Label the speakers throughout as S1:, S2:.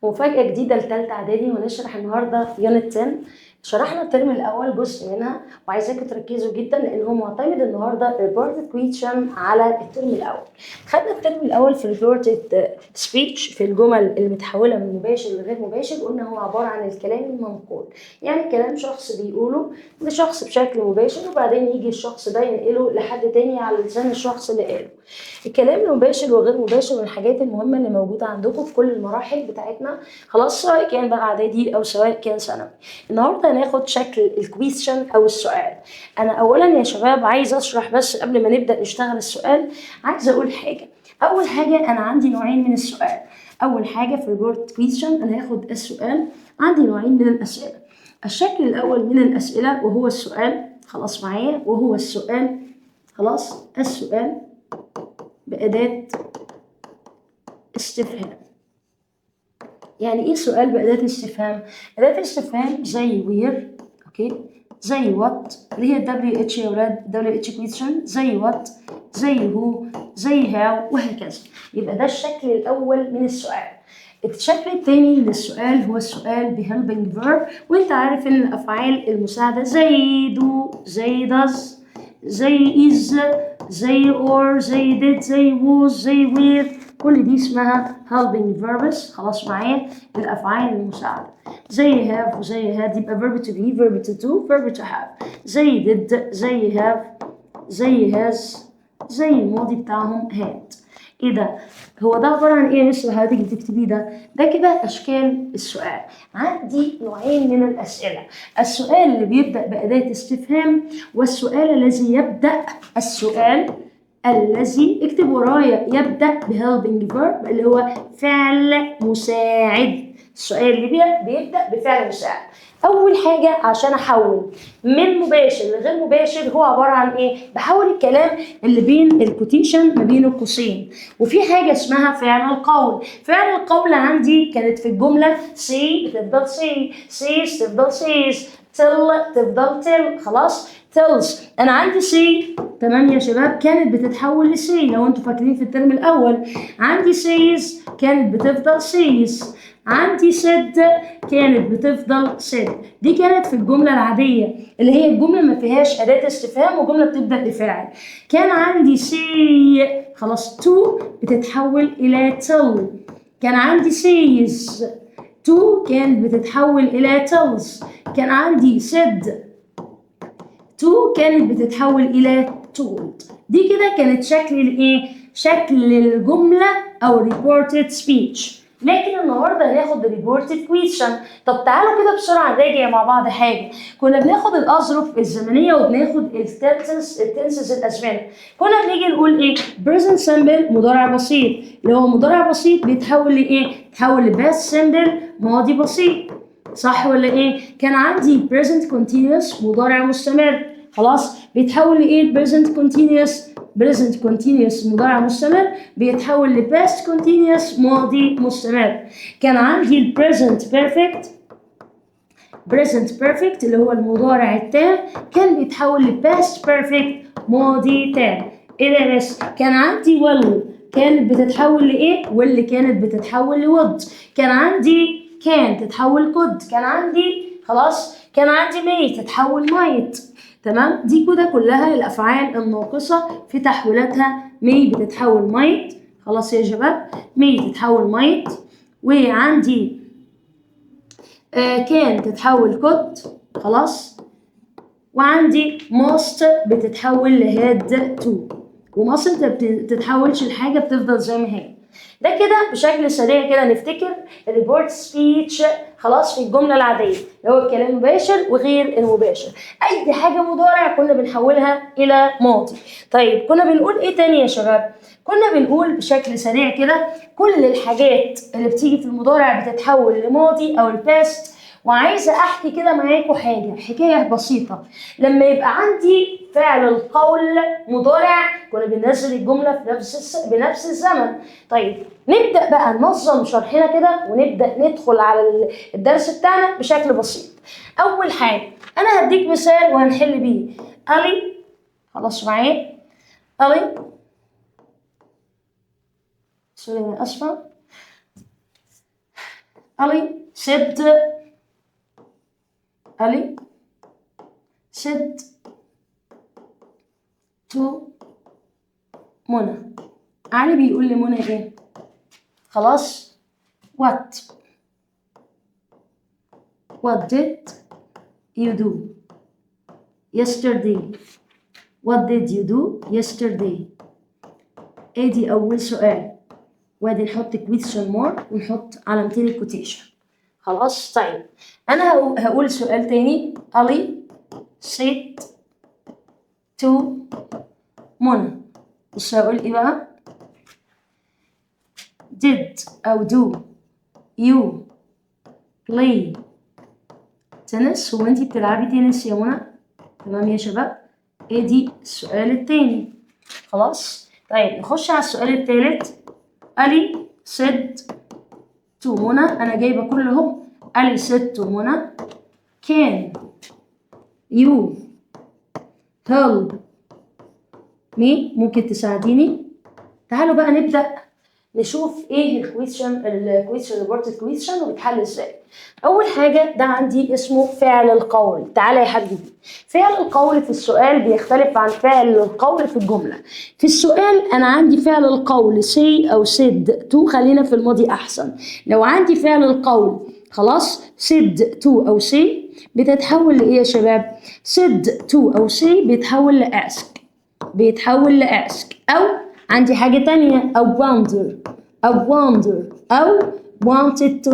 S1: ومفاجأة جديدة لتالتة إعدادي، ونشرح النهاردة يونت 10. شرحنا الترم الأول جزء منها وعايزاكم تركزوا جدا لأن هو معتمد النهاردة ريبورتد كويشن على الترم الأول. خدنا الترم الأول في ريبورتد سبيتش في الجمل المتحولة من مباشر لغير مباشر، قلنا هو عبارة عن الكلام المنقول، يعني كلام شخص بيقوله لشخص بشكل مباشر وبعدين يجي الشخص ده ينقله لحد تاني على لسان الشخص اللي قاله. الكلام المباشر وغير مباشر من الحاجات المهمة اللي موجودة عندكم في كل المراحل بتاعتنا، خلاص، سواء كان بقى اعدادي او سواء كان ثانوي. النهارده هناخد شكل الكويستشن او السؤال. انا اولا يا شباب عايز اشرح، بس قبل ما نبدا نشتغل السؤال عايز اقول حاجه. اول حاجه انا عندي نوعين من السؤال. اول حاجه في ريبورت كويستشن انا هاخد السؤال، عندي نوعين من الاسئله. الشكل الاول من الاسئله وهو السؤال، خلاص معايا، وهو السؤال، خلاص، السؤال بأداة استفهام. يعني ايه سؤال بأداة استفهام؟ أداة استفهام زي وير، اوكي، زي وات اللي هي WH يا ولاد، WH question، زي وات، زي هو، زي هاو، وهكذا. يبقى ده الشكل الأول من السؤال. الشكل الثاني للسؤال هو السؤال بhelping verb، وانت عارف ان الأفعال المساعدة زي do، زي does، زي is، زي or، زي did، زي was، زي were، كل دي اسمها helping verbs. خلاص معايا، الافعال المساعده زي have وزي had يبقى verb to be، verb to do، verb to have، زي did، زي have، زي has، زي الماضي بتاعهم had. ايه ده؟ هو ده عباره عن ايه يا مستر هتيجي تكتبيه ده؟ ده كده اشكال السؤال. عندي نوعين من الاسئله، السؤال اللي بيبدا باداه استفهام، والسؤال الذي يبدا، السؤال الذي، اكتب ورايا، يبدا بhelping verb اللي هو فعل مساعد. السؤال اللي بيبدا بفعل مساعد. اول حاجه عشان احول من مباشر لغير مباشر هو عباره عن ايه؟ بحول الكلام اللي بين الكوتيشن ما بين القوسين. وفي حاجه اسمها فعل القول. فعل القول عندي كانت في الجمله سي بتفضل سي، سيز تفضل سيز، تل تفضل تل، خلاص، tells. انا عندي سي، تمام يا شباب، كانت بتتحول لسي لو انتوا فاكرين في الترم الاول. عندي سيز كانت بتفضل سيز، عندي said كانت بتفضل said. دي كانت في الجمله العاديه اللي هي الجمله ما فيهاش اداه استفهام وجمله بتبدا بفعل. كان عندي سي، خلاص، to بتتحول الى tell. كان عندي says، to كانت بتتحول الى tells. كان عندي said، to كانت بتتحول إلى told. دي كده كانت شكل الإيه؟ شكل الجملة أو reported speech. لكن النهارده هناخد reported question. طب تعالوا كده بسرعة نراجع مع بعض حاجة. كنا بناخد الأظرف الزمنية وبناخد التنسز الأزمنة. كنا بنيجي نقول إيه؟ present simple مضارع بسيط، اللي هو مضارع بسيط بيتحول لإيه؟ بيتحول past simple ماضي بسيط. صح ولا ايه؟ كان عندي present continuous مضارع مستمر، خلاص، بيتحول لايه؟ present continuous مضارع مستمر بيتحول ل past continuous ماضي مستمر. كان عندي ال present perfect اللي هو المضارع التام كان بيتحول ل past perfect ماضي تام. ايه ده بس؟ كان عندي will كانت بتتحول لايه؟ واللي كانت بتتحول لwould. كان عندي كان تتحول could. كان عندي، خلاص، كان عندي may تتحول might. تمام؟ دي كده كلها الافعال الناقصه في تحويلاتها. may بتتحول might، خلاص يا شباب، may تتحول might. وعندي كان تتحول could، خلاص. وعندي most بتتحول لهاد to. ومصر انت بتتحولش لحاجه، بتفضل زي ما هي. ده كده بشكل سريع كده نفتكر الريبورت سبيتش، خلاص، في الجمله العاديه اللي هو الكلام المباشر وغير المباشر. اي حاجه مضارع كنا بنحولها الى ماضي. طيب كنا بنقول ايه تاني يا شباب؟ كنا بنقول بشكل سريع كده كل الحاجات اللي بتيجي في المضارع بتتحول لماضي او الباست. وعايزه احكي كده معاكم حكايه بسيطه. لما يبقى عندي فعل القول مضارع كنا بننزل الجمله في بنفس الزمن. طيب نبدا بقى ننظم شرحنا كده ونبدا ندخل على الدرس بتاعنا بشكل بسيط. اول حاجه انا هديك مثال وهنحل بيه. علي، خلاص معايا، علي، سوري انا اسفه، Ali said to منى. علي بيقول لمنى ايه؟ خلاص. what did you do yesterday? what did you do yesterday؟ ادي اول سؤال، وادي نحط question mark ونحط علامتين الكوتيشن. خلاص. طيب انا هقول سؤال تاني. علي said to منى. بص هقول ايه بقى؟ did او do you play tennis؟ هو انتي بتلعبي تنس يا منى؟ تمام يا شباب. ادي السؤال التاني. خلاص. طيب نخش على السؤال التالت. علي said to منى. انا جايبه كلهم. علي said to منى can you help me؟ ممكن تساعديني؟ تعالوا بقى نبدأ نشوف ايه الكويستشن ريبورتد كويستشن وبيتحل ازاي. اول حاجه ده عندي اسمه فعل القول. تعالى يا حبيبي. فعل القول في السؤال بيختلف عن فعل القول في الجمله. في السؤال انا عندي فعل القول say او said to. خلينا في الماضي احسن. لو عندي فعل القول خلاص said to او say بتتحول لايه يا شباب؟ said to او say بيتحول لاsk. او عندي حاجة تانية أو wonder أو wanted to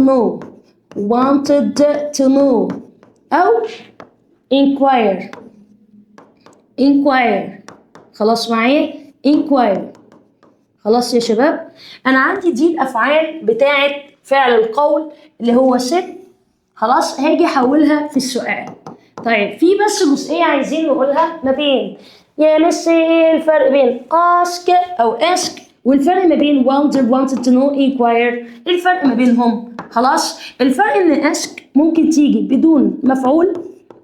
S1: know أو inquire. خلاص معايا؟ inquire. خلاص يا شباب. أنا عندي دي الأفعال بتاعت فعل القول اللي هو said. خلاص هاجي أحولها في السؤال. طيب في بس جزئية عايزين نقولها ما بين يا مس ايه الفرق بين ask او ask والفرق ما بين wanted to know inquire؟ الفرق ما بينهم خلاص. الفرق ان ask ممكن تيجي بدون مفعول.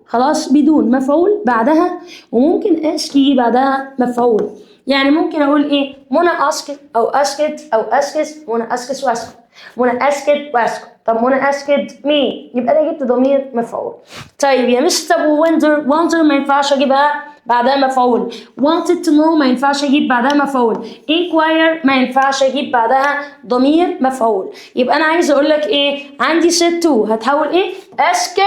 S1: خلاص بدون مفعول بعدها، وممكن ask يجي بعدها مفعول. يعني ممكن اقول ايه؟ منى asked او asked او asked. منى asked واسكت. منى asked واسكت. طب منى asked me يبقى انا جبت ضمير مفعول. طيب يا مس طب wonder ما ينفعش اجيبها بعدها مفعول. wanted to know ما ينفعش اجيب بعدها مفعول. inquire ما ينفعش اجيب بعدها ضمير مفعول. يبقى انا عايزه اقول لك ايه؟ عندي said to هتحول ايه؟ ask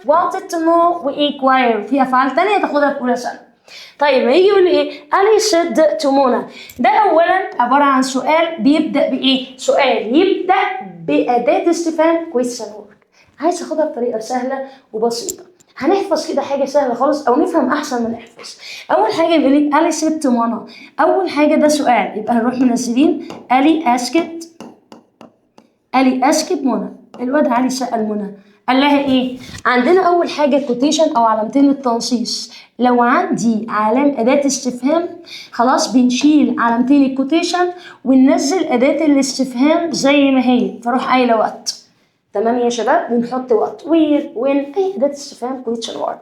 S1: wanted to know و inquire. في افعال تانية تاخدها في اولى سنه. طيب هيجي يقول لي ايه؟ علي said to منى. ده اولا عباره عن سؤال بيبدا بايه؟ سؤال يبدا باداه استفهام question mark. عايز اخدها بطريقه سهله وبسيطه. هنحفظ كده حاجه سهله خالص او نفهم احسن من نحفظ. اول حاجه بيقول لي علي said to منى. اول حاجه ده سؤال يبقى هنروح منزلين علي asked منى. الواد علي سال منى قال لها ايه؟ عندنا اول حاجه كوتيشن او علامتين التنصيص. لو عندي اداه استفهام خلاص بنشيل علامتين الكوتيشن وننزل اداه الاستفهام زي ما هي. فاروح قايله وات. تمام يا شباب. ونحط وات وير وين اي اداه استفهام كويشن وورد.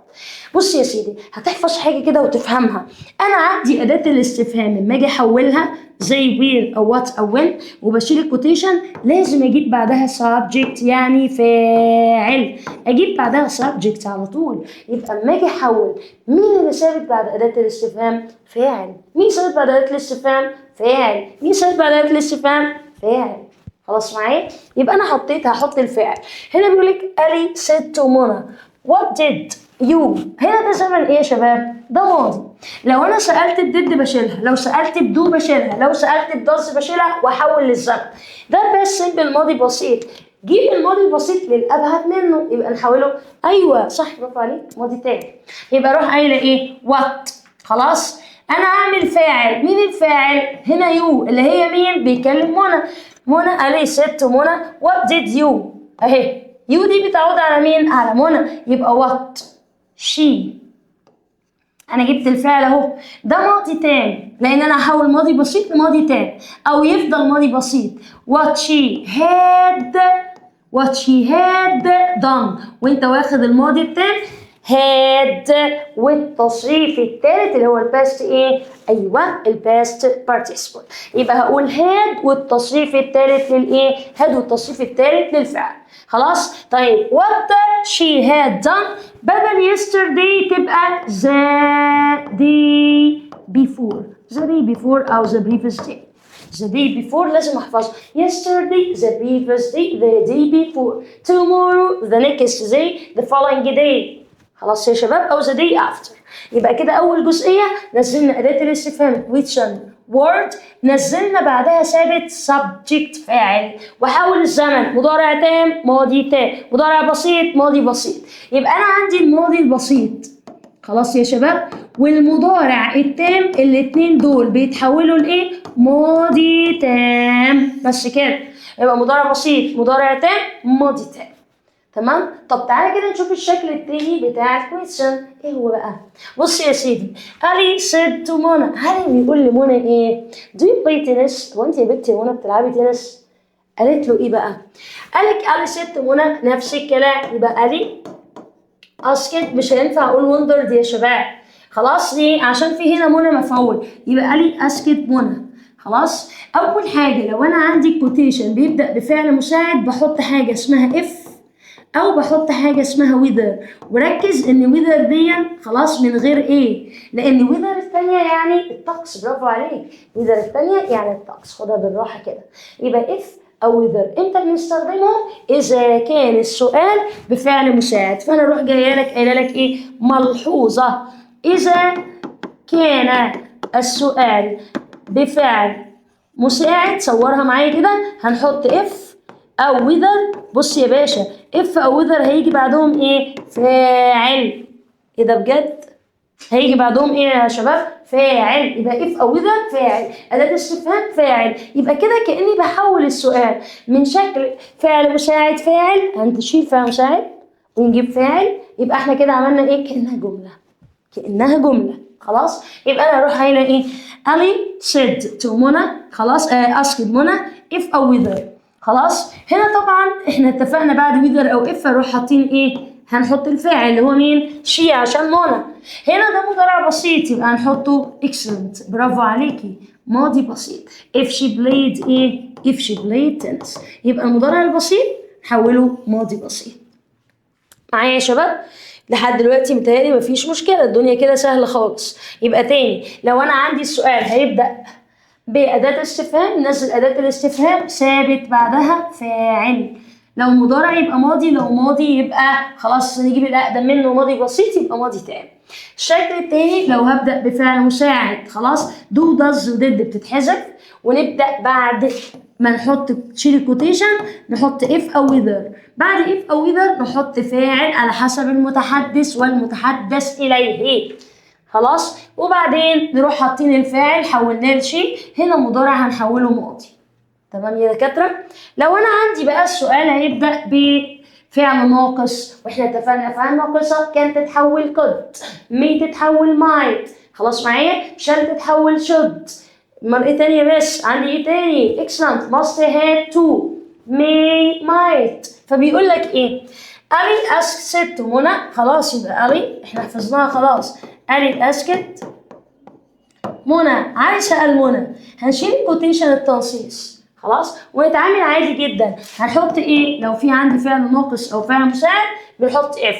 S1: بص يا سيدي هتحفظ حاجه كده وتفهمها. انا عندي اداه الاستفهام لما اجي احولها زي وير او وات او وين وبشيل الكوتيشن لازم اجيب بعدها subject يعني فاعل. اجيب بعدها subject على طول. يبقى اما اجي احول مين اللي ثابت بعد اداه الاستفهام؟ فاعل. مين ثابت بعد اداه الاستفهام؟ فاعل. مين ثابت بعد اداه الاستفهام؟ فاعل. خلاص معايا؟ يبقى انا هحط الفعل. هنا بيقول لك علي said to منى what did you. هنا ده زمن ايه يا شباب؟ ده ماضي. لو انا سالت بدid بشيلها، لو سالت بدو بشيلها، لو سالت بداز بشيلها واحول للزمن. ده بس سمبل ماضي بسيط. جيب الماضي البسيط للابهت منه يبقى نحوله. ايوه صح برافو عليك ماضي تاني. يبقى اروح قايله ايه؟ what. خلاص انا اعمل فاعل. مين الفاعل؟ هنا يو اللي هي مين؟ بيكلم منى علي said to منى what did you. اهي يو دي بتعود على مين؟ على منى. يبقى what she. انا جبت الفعل اهو. ده ماضي تام لان انا هحول ماضي بسيط لماضي تام او يفضل ماضي بسيط. what she had done. وانت واخد الماضي التام had والتصريف الثالث اللي هو الباست ايه؟ ايوه الباست participle. يبقى هقول had والتصريف الثالث للايه؟ had والتصريف الثالث للفعل. خلاص؟ طيب what she had done بدل yesterday تبقى the day before. the day before أو the previous day. the day before لازم أحفظه. yesterday the previous day the day before. tomorrow the next day the following day. خلاص يا شباب أو the day after. يبقى كده أول جزئية نزلنا أداة الاستفهام question word نزلنا بعدها ثابت subject فاعل وحول الزمن مضارع تام ماضي تام مضارع بسيط ماضي بسيط. يبقى أنا عندي الماضي البسيط خلاص يا شباب والمضارع التام الاتنين دول بيتحولوا لإيه؟ ماضي تام بس كده. يبقى مضارع بسيط مضارع تام ماضي تام. تمام؟ طب تعالى كده نشوف الشكل التاني بتاع الكويستشن ايه هو بقى؟ بص يا سيدي علي said to منى. علي بيقول لمنى ايه؟ do you play tennis؟ هو انت يا بنتي يا منى بتلعبي تنس؟ قالت له ايه بقى؟ قالك علي said to منى نفس الكلام. يبقى علي اسكت مش هينفع اقول wondered يا شباب. خلاص ليه؟ عشان في هنا منى مفعول. يبقى علي اسكت منى. خلاص؟ اول حاجه لو انا عندي كوتيشن بيبدا بفعل مساعد بحط حاجه اسمها if او بحط حاجه اسمها ويذر. وركز ان ويذر دي خلاص من غير ايه؟ لان ويذر الثانيه يعني الطقس. برافو عليك. ويذر الثانيه يعني الطقس. خدها بالراحه كده. يبقى اف او ويذر امتى بنستخدمهم؟ اذا كان السؤال بفعل مساعد. فانا اروح جايه لك قايله لك ايه؟ ملحوظه اذا كان السؤال بفعل مساعد صورها معايا كده هنحط اف او ويذر. بص يا باشا اف او ويذر هيجي بعدهم ايه؟ فاعل. ايه ده بجد؟ هيجي بعدهم ايه يا شباب؟ فاعل. يبقى اف او ويذر فاعل اداه استفهام فاعل. يبقى كده كاني بحول السؤال من شكل فعل مساعد فاعل هنشيل فعل مساعد ونجيب فاعل. يبقى احنا كده عملنا ايه؟ كانها جمله. كانها جمله. خلاص؟ يبقى انا اروح قايله ايه؟ علي said to منى. خلاص اسكت منى if او whether. خلاص؟ هنا طبعا احنا اتفقنا بعد whether او if اروح حاطين ايه؟ هنحط الفاعل اللي هو مين؟ she عشان منى. هنا ده مضارع بسيط يبقى هنحطه excellent. برافو عليكي. ماضي بسيط. if she played ايه؟ if she played tennis. يبقى المضارع البسيط نحوله ماضي بسيط. معايا يا شباب؟ لحد دلوقتي متهيألي مفيش مشكلة. الدنيا كده سهلة خالص. يبقى تاني لو أنا عندي السؤال هيبدأ بأداة استفهام ننزل أداة الاستفهام ثابت بعدها فاعل. لو مضارع يبقى ماضي. لو ماضي يبقى خلاص نجيب الأقدم منه ماضي بسيط يبقى ماضي تام. الشكل التاني لو هبدأ بفعل مساعد خلاص دو داز وديد بتتحذف ونبدأ بعد ما نحط تشيل الكوتيشن نحط if أو whether. بعد if أو whether نحط فاعل على حسب المتحدث والمتحدث إليه. خلاص؟ وبعدين نروح حاطين الفاعل حولناه لشيء. هنا مضارع هنحوله ماضي. تمام يا دكاترة؟ لو أنا عندي بقى السؤال هيبدأ بفعل ناقص واحنا اتفقنا أفعال ناقصة كانت تتحول could may تتحول might. خلاص معايا؟ shall تتحول should. امال ايه تاني يا بس؟ عندي ايه تاني؟ excellent must had to may might. فبيقول لك ايه؟ علي asked منى. خلاص يبقى علي احنا حفظناها خلاص. علي asked منى. علي سأل منى. هنشيل كوتيشن التنصيص خلاص ونتعامل عادي جدا. هنحط ايه؟ لو في عندي فعل ناقص او فعل مساعد بنحط if.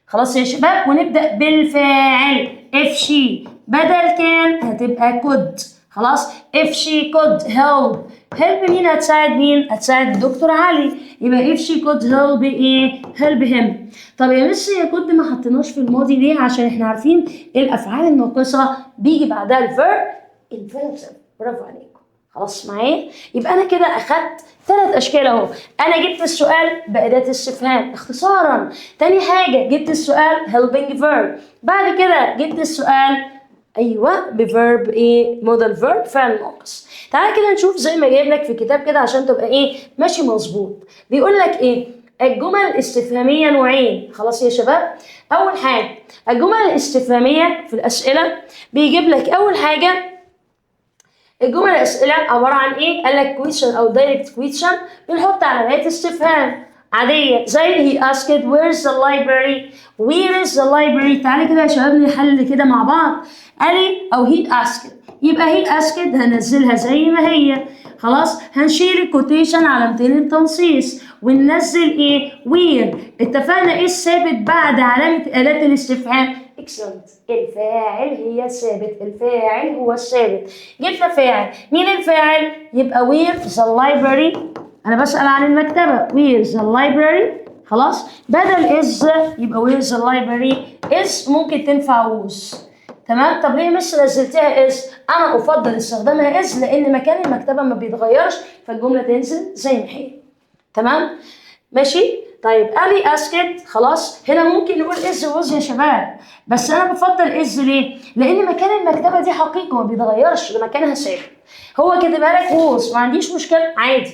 S1: خلاص يا شباب ونبدأ بالفاعل if she بدل كان هتبقى could. خلاص if she could help. help مين هتساعد مين؟ هتساعد الدكتور علي. يبقى if she could help ايه؟ help him. طب يا مس يا كود ما حطيناش في الماضي ليه؟ عشان احنا عارفين الافعال الناقصه بيجي بعدها الفيرب infinitive. برافو عليكم. خلاص معايا؟ يبقى انا كده اخدت 3 اشكال اهو. انا جبت السؤال باداه استفهام اختصارا. تاني حاجه جبت السؤال helping verb. بعد كده جبت السؤال ايوه بفيرب ايه؟ مودال فيرب فعل ناقص. تعالى كده نشوف زي ما جايب لك في الكتاب كده عشان تبقى ايه؟ ماشي مظبوط. بيقول لك ايه؟ الجمل الاستفهاميه نوعين. خلاص يا شباب؟ اول حاجه الجمل الاستفهاميه في الاسئله بيجيب لك اول حاجه الجمل الاسئله عباره عن ايه؟ قال لك question او direct question بنحط علامات استفهام عادية زي he asked where's the library. where is the library. تعالي كده يا شباب نحل كده مع بعض. قالي أو he asked، يبقى he asked هنزلها زي ما هي. خلاص هنشيل الكوتيشن علامتين التنصيص وننزل ايه where. اتفقنا ايه الثابت بعد علامة أداة الاستفهام؟ excellent. الفاعل هي الثابت، الفاعل هو الثابت. جبنا فاعل، مين الفاعل؟ يبقى where the library. أنا بسأل عن المكتبة where the library. خلاص بدل is يبقى where the library is ممكن تنفع was. تمام. طب ليه مش نزلتها is؟ أنا أفضل استخدامها is لأن مكان المكتبة ما بيتغيرش فالجملة تنزل زي ما هي. تمام؟ ماشي؟ طيب قالي asked خلاص هنا ممكن نقول is was يا شباب، بس أنا بفضل is ليه؟ لأن مكان المكتبة دي حقيقة ما بيتغيرش، ده مكانها ثابت. هو كاتبها لك was، ما عنديش مشكلة عادي.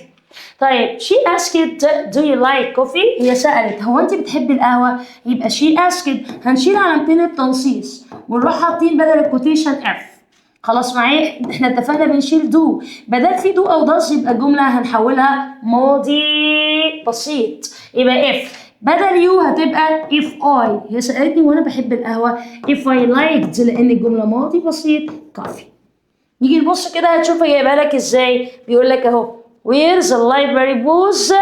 S1: طيب she asked do you like coffee. هي سألت هو أنت بتحبي القهوة؟ يبقى she asked هنشيل علامتين التنصيص ونروح حاطين بدل الكوتيشن f. خلاص معايا؟ احنا اتفقنا بنشيل do، بدل في do أو does يبقى الجملة هنحولها ماضي بسيط، يبقى if. بدل you هتبقى if I. هي سألتني وأنا بحب القهوة if I liked لأن الجملة ماضي بسيط coffee. نيجي نبص كده هتشوف جايبها لك ازاي. بيقول لك اهو where the library was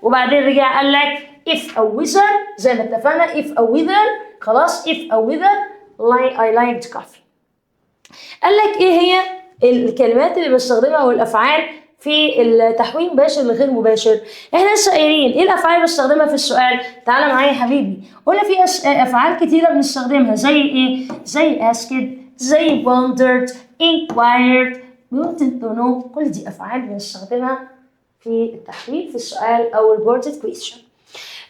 S1: وبعدين رجع قال لك if أو whether زي ما اتفقنا if أو whether. خلاص if أو whether I liked coffee. قال لك ايه هي الكلمات اللي بستخدمها والافعال في التحويل المباشر لغير مباشر. احنا لسه قايلين ايه الافعال اللي بستخدمها في السؤال. تعالى معايا يا حبيبي. قلنا في افعال كتيره بنستخدمها زي ايه؟ زي asked، زي wondered، inquired، wanted to know. كل دي افعال بنستخدمها في التحويل في السؤال او reported question.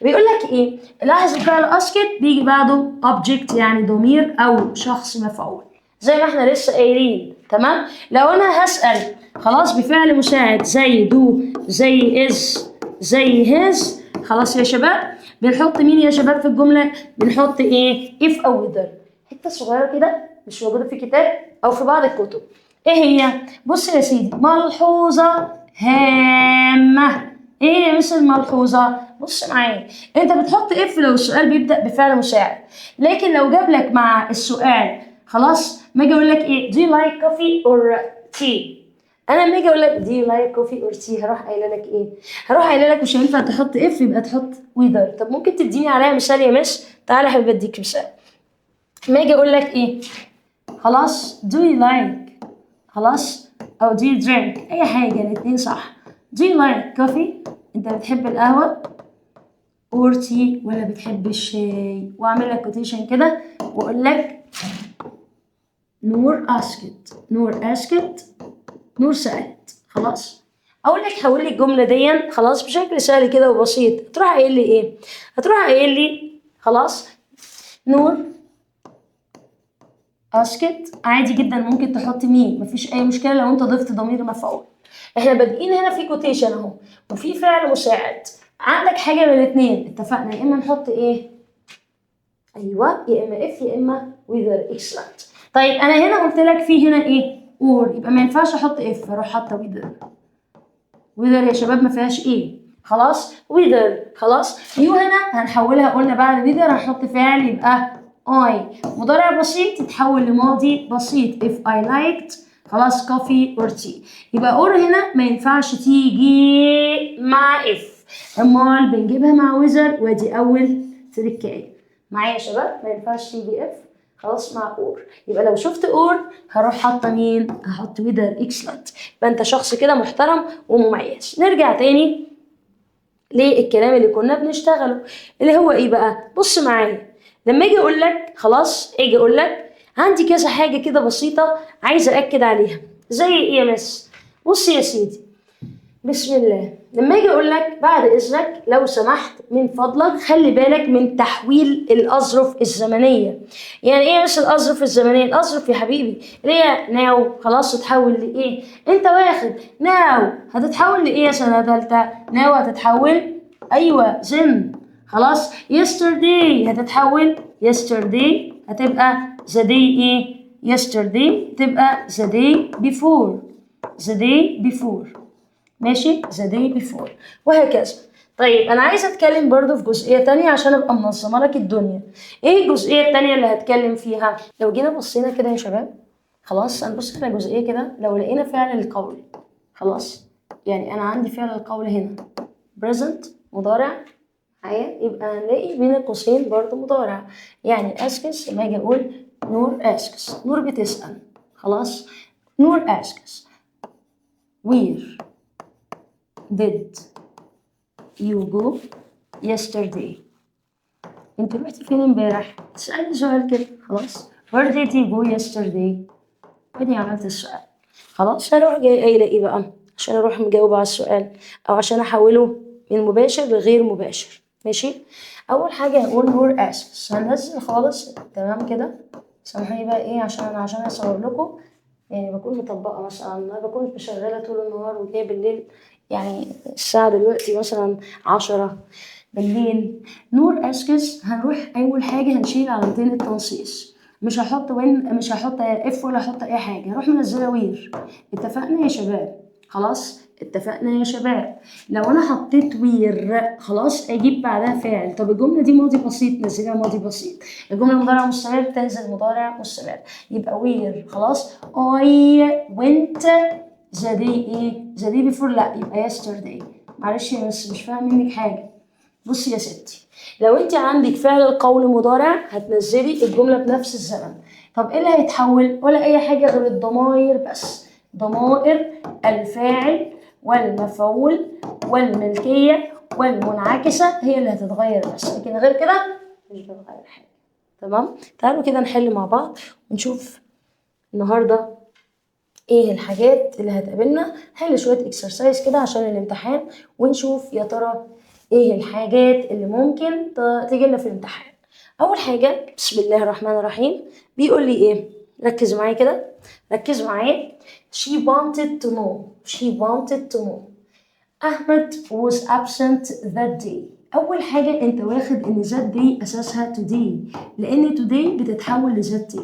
S1: بيقول لك ايه؟ لاحظ الفعل asked بيجي بعده object يعني ضمير او شخص مفعول زي ما احنا لسه قايلين. تمام. لو انا هسأل خلاص بفعل مساعد زي do زي is زي his. خلاص يا شباب بنحط مين يا شباب في الجملة؟ بنحط ايه؟ if او whether. حتة صغيرة كده مش موجودة في كتاب او في بعض الكتب. ايه هي؟ بص يا سيدي ملحوظة هامة. ايه هي مثل الملحوظة؟ بص معايا انت بتحط if لو السؤال بيبدأ بفعل مساعد، لكن لو جاب لك مع السؤال خلاص ما اجي اقول لك ايه do you like coffee or tea. انا لما اجي اقول لك do you like coffee or tea هروح قايله لك ايه؟ هروح قايله لك مش هينفع تحط if يبقى تحط whether. طب ممكن تديني عليها مثال يا مس؟ تعالى يا حبيبي اديك مثال. لما اجي اقول لك ايه خلاص do you like خلاص او do you drink اي حاجه الاثنين صح. do you like coffee انت بتحب القهوه or tea ولا بتحب الشاي. واعمل لك كوتيشن كده واقول لك نور asked، نور asked، نور سألت. خلاص اقول لك حول لي الجمله دي خلاص بشكل سهل كده وبسيط. هتروح قايل لي ايه؟ هتروح قايل لي خلاص نور asked عادي جدا ممكن تحط مين، مفيش اي مشكله لو انت ضفت ضمير مفعول. احنا بادئين هنا في كوتيشن اهو وفي فعل مساعد. عندك حاجه من الاثنين اتفقنا يا اما نحط ايه؟ ايوه يا اما if يا اما whether. excellent. طيب انا هنا قلت لك في هنا ايه؟ or يبقى ما ينفعش احط if اروح حاطه whether. whether يا شباب ما فيهاش ايه. خلاص whether. خلاص يو هنا هنحولها قلنا بعد whether هنحط فعل يبقى I. مضارع بسيط يتحول لماضي بسيط if I liked خلاص coffee or tea. يبقى or هنا ما ينفعش تيجي مع if، امال بنجيبها مع whether ودي اول تركايه معايا يا شباب. ما ينفعش تيجي if خلاص مع اور. يبقى لو شفت اور هروح حاطه مين؟ هحط whether. excellent. يبقى انت شخص كده محترم ومميز. نرجع تاني للكلام اللي كنا بنشتغله اللي هو ايه بقى؟ بص معايا لما اجي اقول لك خلاص اجي اقول لك عندي كذا حاجه كده بسيطه عايزه اكد عليها زي ايه يا مس؟ بص يا سيدي بسم الله. لما اجي اقول لك بعد اذنك لو سمحت من فضلك خلي بالك من تحويل الاظرف الزمنيه. يعني ايه بس الاظرف الزمنيه؟ الاظرف يا حبيبي اللي هي ناو خلاص تتحول لايه؟ انت واخد ناو هتتحول لايه يا سنه ثالثه؟ ناو هتتحول ايوه زن. خلاص yesterday هتتحول yesterday هتبقى the day ايه؟ yesterday تبقى the day before the day before. ماشي the day before وهكذا. طيب انا عايزه اتكلم برضو في جزئيه تانية عشان ابقى منظمه لك الدنيا. ايه الجزئيه التانية اللي هتكلم فيها؟ لو جينا بصينا كده يا شباب، خلاص هنبص على جزئيه كده، لو لقينا فعل القول، خلاص يعني انا عندي فعل القول هنا present مضارع معايا، يبقى هنلاقي بين القوسين برضو مضارع. يعني اسكس لما اجي اقول نور اسكس، نور بتسأل، خلاص نور اسكس where did you go yesterday. انت رحتي فين امبارح؟ تسألني سؤال كده، خلاص where did you go yesterday. ادي عملت السؤال، خلاص هروح جاي قايله ايه بقى عشان اروح مجاوبه على السؤال او عشان احوله من مباشر لغير مباشر. ماشي، اول حاجه هنقول نور اسكس، هننزل خالص تمام كده. سامحوني بقى ايه عشان اصور لكم، يعني بكون مطبقه مثلا، ما بكون شغاله طول النهار وجايه بالليل، يعني الساعه دلوقتي مثلا 10 بالليل. نور اسكس هنروح اول حاجه هنشيل علامتين التنصيص، مش هحط وين، مش هحط اف ولا هحط اي حاجه، هروح منزله وير. اتفقنا يا شباب؟ خلاص اتفقنا يا شباب. لو انا حطيت وير خلاص اجيب بعدها فاعل. طب الجمله دي ماضي بسيط، نزلها ماضي بسيط. الجمله مضارع مستمر تنزل مضارع مستمر، يبقى وير خلاص. I went the day ايه the day before، لا يبقى yesterday. معلش يا بس مش فاهم منك حاجه. بصي يا ستي، لو انت عندك فعل القول مضارع هتنزلي الجمله بنفس الزمن. طب ايه اللي هيتحول؟ ولا اي حاجه غير الضمائر بس، ضمائر الفاعل والمفعول والملكيه والمنعكسه هي اللي هتتغير بس، لكن غير كده مش بتغير حاجه. تمام، تعالوا كده نحل مع بعض ونشوف النهارده ايه الحاجات اللي هتقابلنا. نحل شويه اكسرسايز كده عشان الامتحان ونشوف يا ترى ايه الحاجات اللي ممكن تيجي لنا في الامتحان. اول حاجه بسم الله الرحمن الرحيم، بيقول لي ايه؟ ركز معايا كده، ركز معايا. she wanted to know she wanted to know أحمد was absent that day. أول حاجة أنت واخد إن that day أساسها today، لأن today بتتحول ل that day.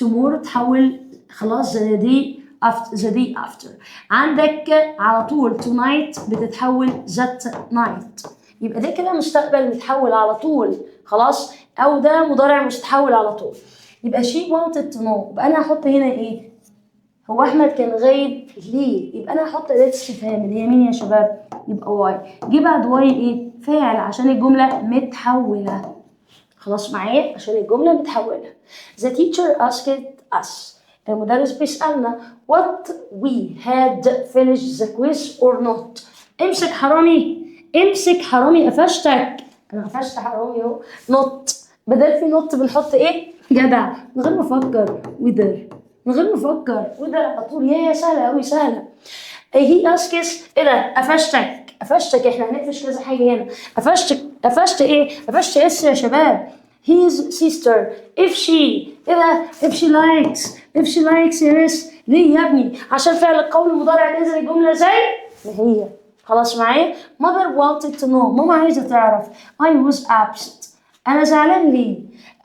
S1: tomorrow تحول خلاص the day after. عندك على طول tonight بتتحول that night، يبقى ده كده مستقبل متحول على طول خلاص، أو ده مضارع متحول على طول. يبقى she wanted to know، يبقى أنا هحط هنا إيه؟ هو احمد كان غايب ليه؟ يبقى انا هحط اداه استفهام اللي هي مين يا شباب؟ يبقى واي. جه بعد واي ايه؟ فاعل عشان الجمله متحوله. خلاص معايا؟ عشان الجمله متحوله. The teacher asked us، المدرس بيسالنا what we had finished the quiz or not. امسك حرامي، امسك حرامي قفشتك. انا قفشت حرامي اهو. نط، بدل في نط بنحط ايه؟ جدع، من غير ما افكر whether، من غير ما افكر وده على طول. يا سهله قوي سهله. هي اسكس ايه ده؟ قفشتك، قفشتك. احنا هنقفش كذا حاجه هنا. قفشتك، قفشت ايه؟ قفشت اس يا شباب. his sister if she ايه ده؟ if she likes yes. ليه يا ابني؟ عشان فعل القول المضارع نزل الجمله زي ما هي. خلاص معايا؟ mother wanted to know، ماما عايزه تعرف. I was upset، انا زعلان ليه؟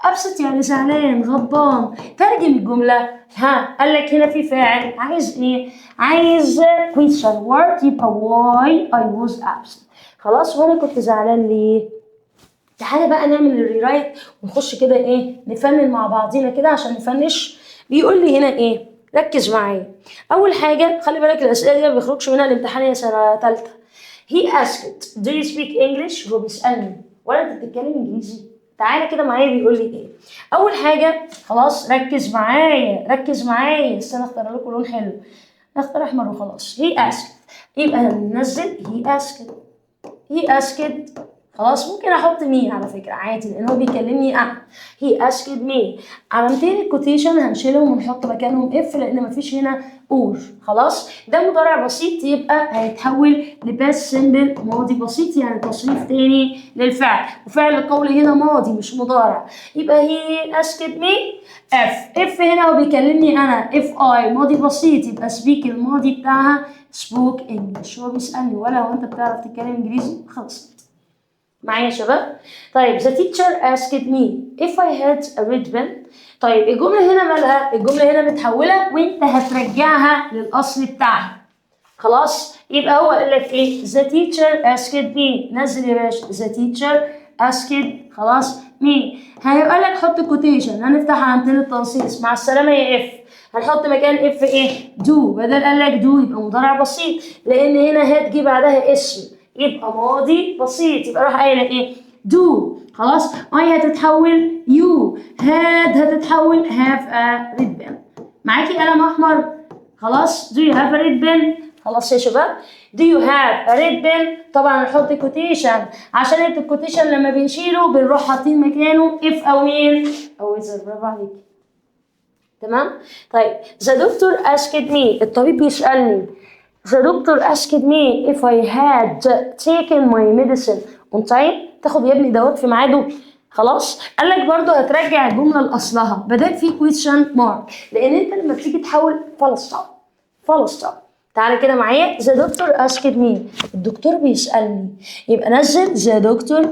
S1: ابسط يعني زعلان غضبان. ترجم الجمله. ها قال لك هنا في فاعل، عايز ايه؟ عايز question word، يبقى why I was absent. خلاص، وانا كنت زعلان ليه؟ تعالى بقى نعمل الريرايت ونخش كده ايه نفنن مع بعضينا كده عشان نفنش. بيقول لي هنا ايه؟ ركز معايا. اول حاجه خلي بالك الاسئله دي ما بيخرجش منها الامتحان يا سنه ثالثه. he asked do you speak English، هو بيسالني ولا انت بتتكلم انجليزي؟ تعالى كده معايا بيقول لي ايه. اول حاجه خلاص ركز معايا، ركز معايا. استنى اختار لكم لون حلو، اختار احمر وخلاص. he asked، يبقى هننزل he asked خلاص. ممكن احط مي على فكره عادي لان هو بيكلمني انا. he asked me. علامتين الكوتيشن هنشيلهم ونحط مكانهم اف لان مفيش هنا اور. خلاص، ده مضارع بسيط يبقى هيتحول لباس سمبل ماضي بسيط، يعني تصريف تاني للفعل، وفعل القول هنا ماضي مش مضارع. يبقى he asked me اف هنا هو بيكلمني انا. if I ماضي بسيط يبقى speak الماضي بتاعها spoke English. هو بيسالني ولا هو انت بتعرف تتكلم انجليزي؟ خلصت معايا يا شباب؟ طيب the teacher asked me if I had a red pen. طيب الجملة هنا مالها؟ الجملة هنا متحولة وانت هترجعها للأصل بتاعها. خلاص؟ يبقى هو قال لك ايه the teacher asked me. نزل يا باشا the teacher asked خلاص me. هيبقى لك حط كوتيشن، هنفتح علامتين التنصيص مع السلامه يا اف. هنحط مكان اف ايه دو، بدل قال لك دو يبقى مضارع بسيط، لان هنا هتجي بعدها اسم يبقى ماضي بسيط، يبقى راح قايل ايه دو. خلاص اي هتتحول يو، هتتحول هاف ا ريد بن. معاكي قلم احمر؟ خلاص do you have a red pen؟ خلاص يا شباب do you have a red pen؟ طبعا نحط كوتيشن، عشان الكوتيشن لما بنشيله بنروح حاطين مكانه if او مين او إذا. برافو عليكي. تمام. طيب the doctor asked me. الطبيب بيسألني the doctor asked me if I had taken my medicine on time. تاخد يا ابني دوت في ميعاده. خلاص قال لك برضه هترجع الجمله لاصلها بدل في question mark، لان انت لما بتيجي تحول full stop. تعالى كده معايا the doctor asked me. الدكتور بيسألني، يبقى نزل the doctor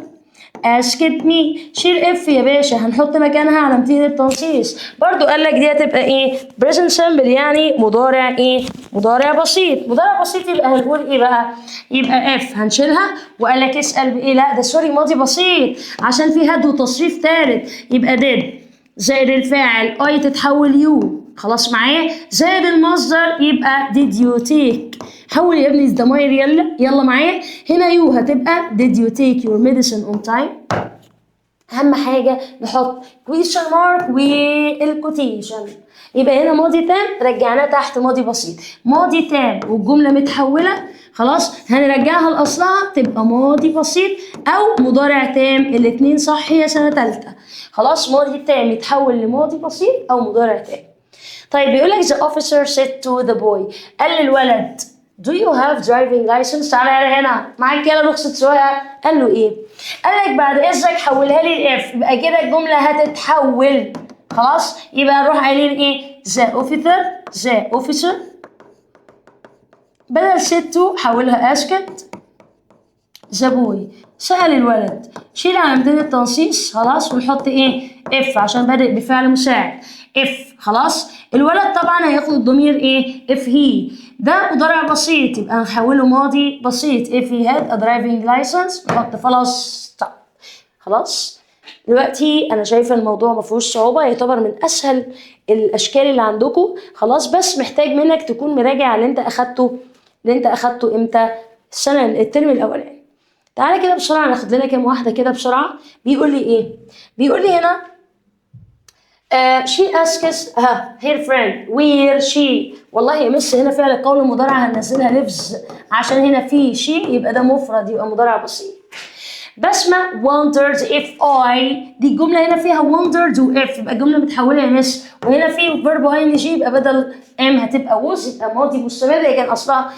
S1: asked me. شيل اف يا باشا، هنحط مكانها علامتين التنصيص. برضو قال لك دي هتبقى ايه present simple، يعني مضارع ايه مضارع بسيط. مضارع بسيط يبقى هنقول ايه بقى؟ يبقى اف هنشيلها، وقال لك اسأل بايه؟ لا ده سوري ماضي بسيط عشان في هد وتصريف ثالث، يبقى did زائد الفاعل اي تتحول يو. خلاص معايا؟ زائد المصدر يبقى did you take. حول يا ابني الضماير يلا معايا. هنا يو هتبقى did you take your medicine on time. اهم حاجه نحط question mark والكوتيشن. يبقى هنا ماضي تام رجعناه تحت ماضي بسيط، ماضي تام والجمله متحوله خلاص هنرجعها لاصلها تبقى ماضي بسيط او مضارع تام، الاثنين صح يا سنه ثالثه. خلاص ماضي تام يتحول لماضي بسيط او مضارع تام. طيب بيقول لك the officer said to the boy. قال للولد do you have driving license؟ تعالى هنا معاك يلا رخصة سواقة. قال له ايه؟ قال لك بعد اذنك حولها لي الاف. يبقى كده الجملة هتتحول خلاص. يبقى نروح قايلين ايه the officer بدل said to حولها asked the boy. سأل الولد، شيل علامتين التنصيص خلاص ونحط ايه اف عشان بادئ بفعل مساعد اف. خلاص الولد طبعا هياخد الضمير ايه if he. ده مضارع بسيط يبقى نحوله ماضي بسيط if he had a driving license نحط خلاص. طب خلاص دلوقتي انا شايفه الموضوع ما فيهوش صعوبه، يعتبر من اسهل الاشكال اللي عندكم. خلاص بس محتاج منك تكون مراجع اللي انت اخدته امتى الترم الاولاني. تعالى كده بسرعه ناخد لنا كام واحده كده بسرعه. بيقول لي ايه؟ بيقول لي هنا she asks her friend where she. والله يا مس هنا فعل القول المضارع هننزلها lives عشان هنا في she يبقى ده مفرد يبقى مضارع بسيط. بسمة wondered if I. دي الجملة هنا فيها wondered و if يبقى الجملة متحولة يا مس، وهنا في verb ing يبقى بدل am هتبقى was يبقى ماضي مستمر كان أصلها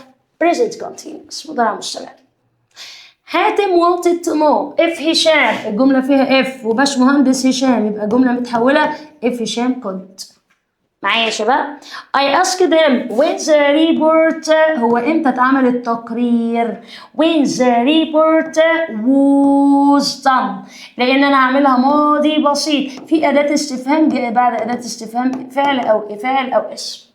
S1: present continuous مضارع مستمر. حاتم wanted to know if هشام. الجملة فيها if وباش مهندس هشام يبقى جملة متحولة if هشام could. معايا يا شباب؟ I asked him when the report. هو امتى اتعمل التقرير؟ when the report was done. لأن أنا هعملها ماضي بسيط في أداة استفهام جاء بعد أداة استفهام فعل أو اسم.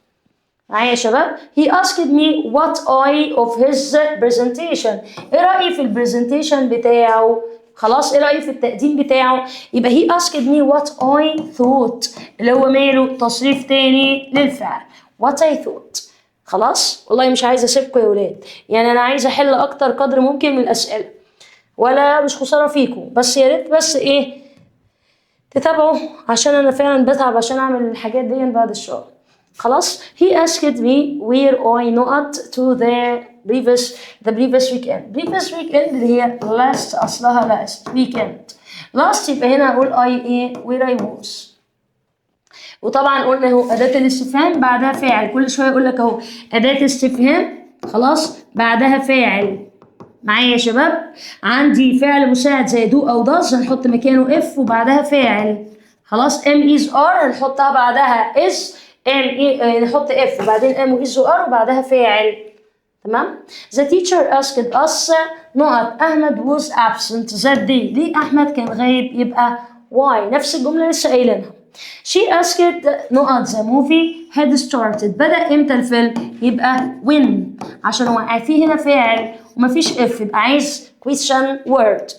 S1: معايا يا شباب؟ he asked me what I of his presentation. ايه رأيي في البرزنتيشن بتاعه؟ خلاص ايه رأيي في التقديم بتاعه؟ يبقى he asked me what I thought اللي هو ماله تصريف تاني للفعل what I thought. خلاص والله مش عايزة اسيبكم يا ولاد، يعني انا عايزة احل اكتر قدر ممكن من الاسئلة، ولا مش خسارة فيكم، بس يا ريت بس ايه تتابعوا عشان انا فعلا بتعب عشان اعمل الحاجات دي بعد الشغل. خلاص he asked me where I not to the previous weekend. previous weekend اللي هي last أصلها last weekend. last يبقى هنا أقول I إيه where I was. وطبعا قلنا اهو أداة الاستفهام بعدها فاعل، كل شوية أقول لك اهو أداة استفهام خلاص بعدها فاعل. معايا يا شباب؟ عندي فعل مساعد زي do أو does هنحط مكانه if وبعدها فاعل. خلاص am is are هنحطها بعدها is نحط اف وبعدين ام واز وار وبعدها فاعل. تمام. the teacher asked us نقط احمد was absent that day. ليه احمد كان غايب؟ يبقى why نفس الجمله لسه قايلينها. she asked نقط the movie had started. بدأ امتى الفيلم؟ يبقى when عشان هو في هنا فاعل ومفيش اف، يبقى عايز question word.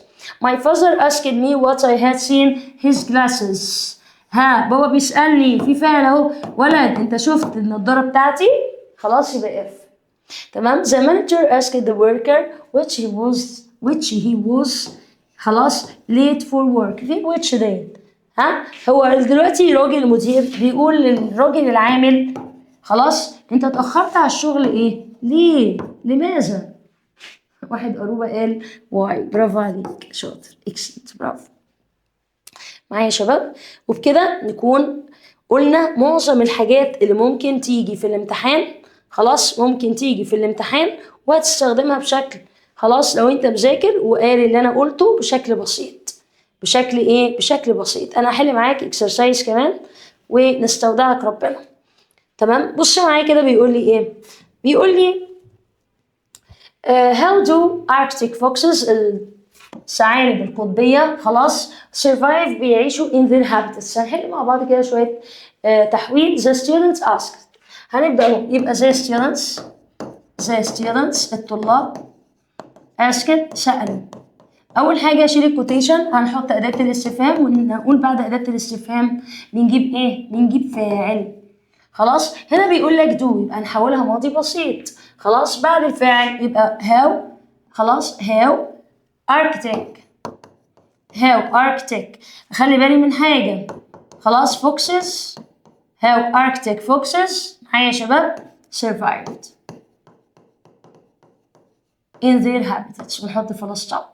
S1: My father asked me what I had seen his glasses. ها بابا بيسألني، في فعل اهو، ولد انت شفت النضارة بتاعتي؟ خلاص يبقى اف. تمام. The manager asked the worker which he was خلاص late for work. في which ديت، ها هو دلوقتي راجل المدير بيقول للراجل العامل خلاص انت اتأخرت على الشغل ايه؟ ليه؟ لماذا؟ واحد قروبة قال واي. برافو عليك، شاطر، اكسلنت، برافو. معايا يا شباب؟ وبكده نكون قلنا معظم الحاجات اللي ممكن تيجي في الامتحان. خلاص ممكن تيجي في الامتحان وهتستخدمها بشكل، خلاص لو انت مذاكر وقاري اللي انا قلته بشكل بسيط. بشكل ايه؟ بشكل بسيط. انا هحل معاك اكسرسايز كمان ونستودعك ربنا. تمام. بص معايا كده بيقول لي ايه؟ بيقول لي how do Arctic foxes الثعالب القطبية خلاص survive بيعيشوا in their habitats. هنحل مع بعض كده شوية تحويل. the students asked. هنبدأ اهو، يبقى the students الطلاب asked سألوا. أول حاجة شيل الكوتيشن، هنحط أداة الاستفهام ونقول بعد أداة الاستفهام بنجيب إيه؟ بنجيب فاعل. خلاص هنا بيقول لك دو، يبقى نحولها ماضي بسيط. خلاص بعد الفاعل يبقى هاو. خلاص هاو Arctic. خلي بالي من حاجة. خلاص foxes how Arctic foxes معايا يا شباب survived in their habitats ونحط full stop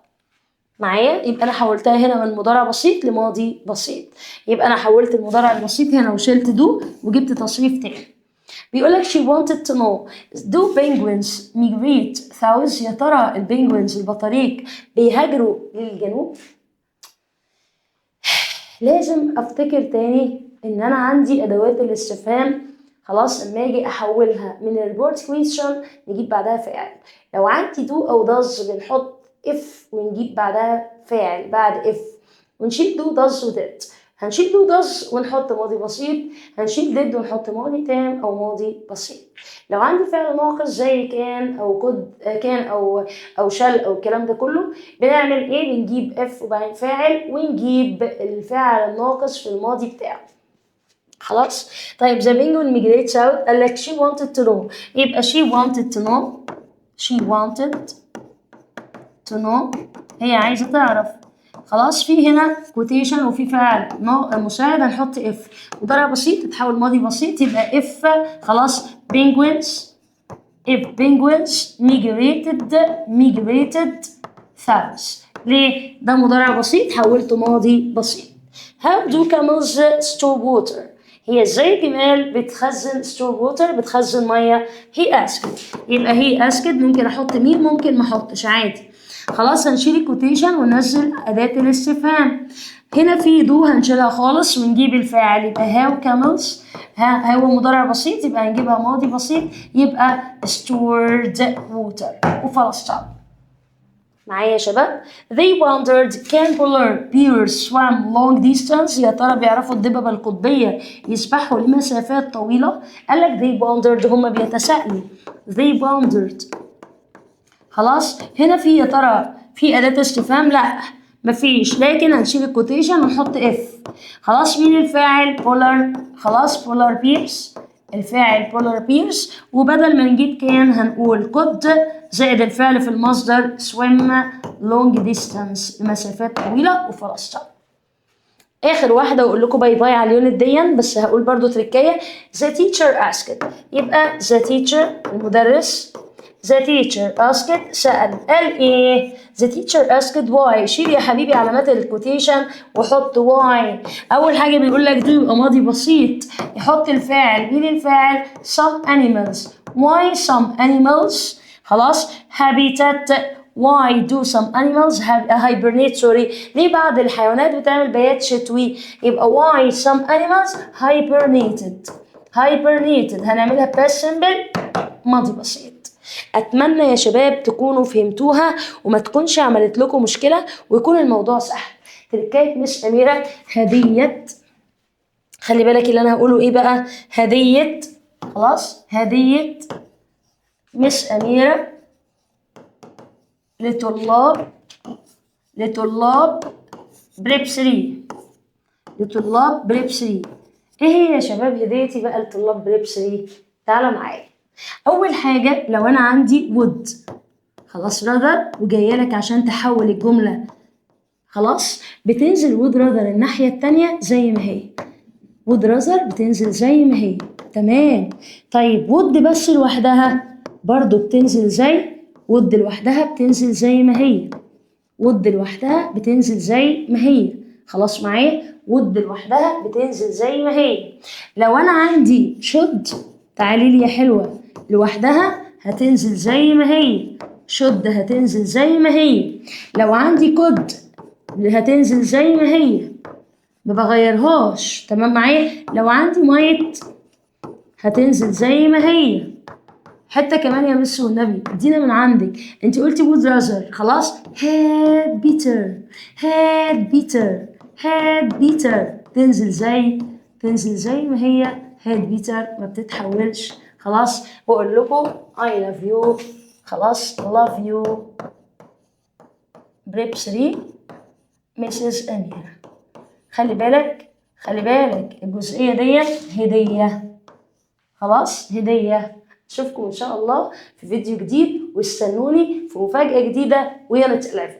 S1: معايا. يبقى أنا حولتها هنا من مضارع بسيط لماضي بسيط. يبقى أنا حولت المضارع البسيط هنا وشلت دو وجبت تصريف تاني. بيقولك she wanted to know do penguins migrate south. يا ترى البنجوينز البطاريق بيهاجروا للجنوب؟ لازم افتكر تاني ان انا عندي ادوات الاستفهام. خلاص لما اجي احولها من الريبورت كويستشن نجيب بعدها فاعل. لو عندي دو او داز بنحط اف ونجيب بعدها فاعل بعد اف، ونشيل دو داز وديد. هنشيل دو داز ونحط ماضي بسيط، هنشيل ديد ونحط ماضي تام او ماضي بسيط. لو عندي فعل ناقص زي كان او كان او شال او الكلام ده كله بنعمل ايه؟ بنجيب اف وبعدين فاعل ونجيب الفاعل الناقص في الماضي بتاعه. خلاص طيب the penguin migrates out قال لك she wanted to know، يبقى she wanted to know هي عايزة تعرف. خلاص في هنا كوتيشن وفي فعل مساعد هنحط اف. مضارع بسيط تتحول ماضي بسيط يبقى اف. خلاص penguins migrated south. ليه؟ ده مضارع بسيط حولته ماضي بسيط. how do camels store water؟ هي ازاي جمال بتخزن store water بتخزن ميه؟ he asked. يبقى he asked ممكن احط مين ممكن ما احطش عادي. خلاص هنشيل الكوتيشن وننزل أداة الاستفهام. هنا في دو هنشيلها خالص ونجيب الفاعل يبقى هاو كاملز. هو مضارع بسيط يبقى هنجيبها ماضي بسيط يبقى stored water وفلسطين. معايا يا شباب؟ they wondered can polar bears swim long distance. يا ترى بيعرفوا الدببة القطبية يسبحوا لمسافات طويلة؟ قالك they wondered هما بيتساءلوا they wondered. خلاص هنا في يا ترى في أداة استفهام؟ لا مفيش، لكن هنشيل الكوتيشن ونحط اف. خلاص مين الفاعل؟ بولار. خلاص بولار بيرس الفاعل بولار بيرس، وبدل ما نجيب كان هنقول could زائد الفعل في المصدر swim long distance لمسافات طويلة وفلسطين. اخر واحده واقول لكم باي باي على اليونت دي، بس هقول برضو تريكايه. the teacher asked يبقى the teacher المدرس the teacher asked سأل. قال ايه؟ the teacher asked why. شيل يا حبيبي علامات الكوتيشن وحط why. اول حاجه بيقول لك دو يبقى ماضي بسيط يحط الفاعل. مين الفاعل؟ some animals. why some animals؟ خلاص habitat. why do some animals hibernate؟ سوري ليه بعض الحيوانات بتعمل بيات شتوي؟ يبقى why some animals hibernated هنعملها past simple ماضي بسيط. اتمنى يا شباب تكونوا فهمتوها وما تكونش عملت لكم مشكله ويكون الموضوع سهل. تركايه مس اميره هديه. خلي بالك اللي انا هقوله ايه بقى؟ هديه. خلاص هديه مس أميرة لطلاب بريب 3. لطلاب بريب 3. ايه هي يا شباب هديتي بقى لطلاب بريب 3؟ تعالوا معايا. اول حاجه لو انا عندي would، خلاص rather وجايه لك عشان تحول الجمله، خلاص بتنزل would rather الناحيه التانيه زي ما هي. would rather بتنزل زي ما هي، تمام. طيب would بس لوحدها برضو بتنزل زي would لوحدها بتنزل زي ما هي. would لوحدها بتنزل زي ما هي، خلاص معايا. would لوحدها بتنزل زي ما هي. لو انا عندي should، تعالي لي يا حلوه، لوحدها هتنزل زي ما هي. should هتنزل زي ما هي. لو عندي could هتنزل زي ما هي، ما بغيرهاش، تمام معايا. لو عندي might هتنزل زي ما هي. حتى كمان يا مس والنبي ادينا من عندك، انت قلتي would rather، خلاص had better تنزل زي ما هي had better، ما بتتحولش. خلاص بقول لكم I love you، خلاص love you بريب 3 مسز أميرة. خلي بالك الجزئية دي هدية، خلاص هدية. اشوفكم ان شاء الله في فيديو جديد، واستنوني في مفاجأة جديدة ويا نتقلب.